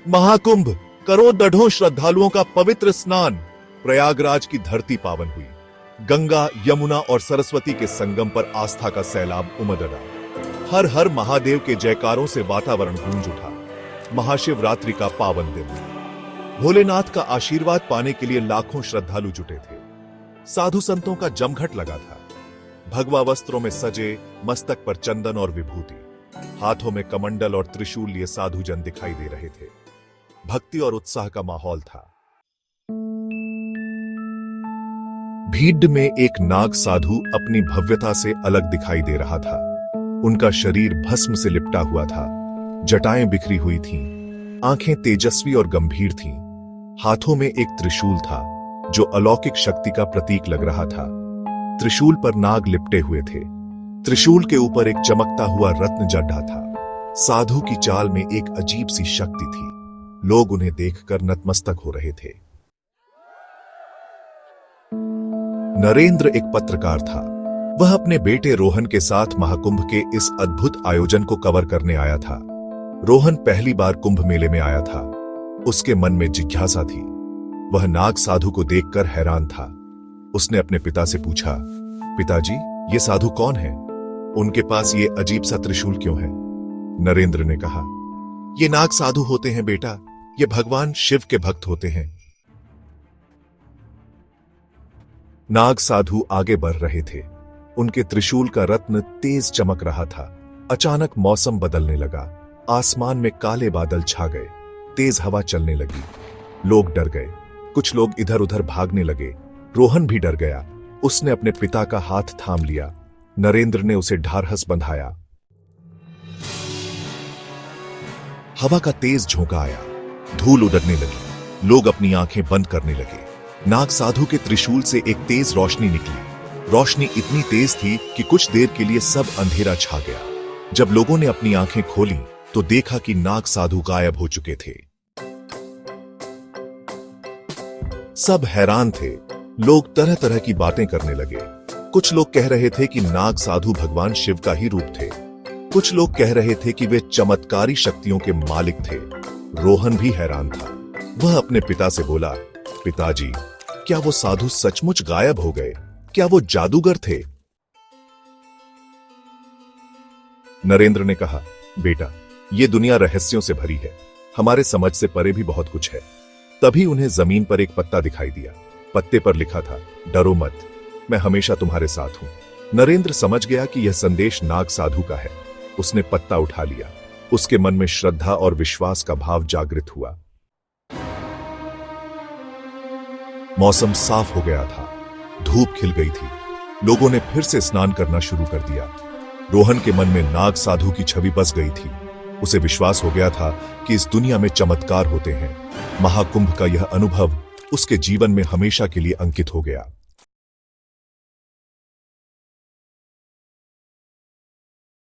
महाकुंभ, करोड़ों श्रद्धालुओं का पवित्र स्नान। प्रयागराज की धरती पावन हुई। गंगा, यमुना और सरस्वती के संगम पर आस्था का सैलाब उमड़ पड़ा। हर हर महादेव के जयकारों से वातावरण गूंज उठा। महाशिवरात्रि का पावन दिन। भोलेनाथ का आशीर्वाद पाने के लिए लाखों श्रद्धालु जुटे थे। साधु संतों का जमघट लगा था। भगवा वस्त्रों में सजे, मस्तक पर चंदन और विभूति, हाथों में कमंडल और त्रिशूल लिए साधु जन दिखाई दे रहे थे। भक्ति और उत्साह का माहौल था। भीड़ में एक नाग साधु अपनी भव्यता से अलग दिखाई दे रहा था। उनका शरीर भस्म से लिपटा हुआ था, जटाएं बिखरी हुई थीं, आंखें तेजस्वी और गंभीर थीं। हाथों में एक त्रिशूल था जो अलौकिक शक्ति का प्रतीक लग रहा था। त्रिशूल पर नाग लिपटे हुए थे। त्रिशूल के ऊपर एक चमकता हुआ रत्न जड़ा था। साधु की चाल में एक अजीब सी शक्ति थी। लोग उन्हें देखकर नतमस्तक हो रहे थे। नरेंद्र एक पत्रकार था। वह अपने बेटे रोहन के साथ महाकुंभ के इस अद्भुत आयोजन को कवर करने आया था। रोहन पहली बार कुंभ मेले में आया था। उसके मन में जिज्ञासा थी। वह नाग साधु को देखकर हैरान था। उसने अपने पिता से पूछा, पिताजी, ये साधु कौन है? उनके पास ये अजीब सा त्रिशूल क्यों है? नरेंद्र ने कहा, ये नाग साधु होते हैं बेटा, ये भगवान शिव के भक्त होते हैं। नाग साधु आगे बढ़ रहे थे। उनके त्रिशूल का रत्न तेज चमक रहा था। अचानक मौसम बदलने लगा। आसमान में काले बादल छा गए। तेज हवा चलने लगी। लोग डर गए। कुछ लोग इधर उधर भागने लगे। रोहन भी डर गया। उसने अपने पिता का हाथ थाम लिया। नरेंद्र ने उसे ढारहस बंधाया। हवा का तेज झोंका आया। धूल उड़ने लगी। लोग अपनी आंखें बंद करने लगे। नाग साधु के त्रिशूल से एक तेज रोशनी निकली। रोशनी इतनी तेज थी कि कुछ देर के लिए सब अंधेरा छा गया। जब लोगों ने अपनी आंखें खोली तो देखा कि नाग साधु गायब हो चुके थे। सब हैरान थे। लोग तरह तरह की बातें करने लगे। कुछ लोग कह रहे थे कि नाग साधु भगवान शिव का ही रूप थे। कुछ लोग कह रहे थे कि वे चमत्कारी शक्तियों के मालिक थे। रोहन भी हैरान था। वह अपने पिता से बोला, पिताजी, क्या वो साधु सचमुच गायब हो गए? क्या वो जादूगर थे? नरेंद्र ने कहा, बेटा, ये दुनिया रहस्यों से भरी है। हमारे समझ से परे भी बहुत कुछ है। तभी उन्हें जमीन पर एक पत्ता दिखाई दिया। पत्ते पर लिखा था, डरो मत, मैं हमेशा तुम्हारे साथ हूं। नरेंद्र समझ गया कि यह संदेश नाग साधु का है। उसने पत्ता उठा लिया। उसके मन में श्रद्धा और विश्वास का भाव जागृत हुआ। मौसम साफ हो गया था। धूप खिल गई थी। लोगों ने फिर से स्नान करना शुरू कर दिया। रोहन के मन में नाग साधु की छवि बस गई थी। उसे विश्वास हो गया था कि इस दुनिया में चमत्कार होते हैं। महाकुंभ का यह अनुभव उसके जीवन में हमेशा के लिए अंकित हो गया।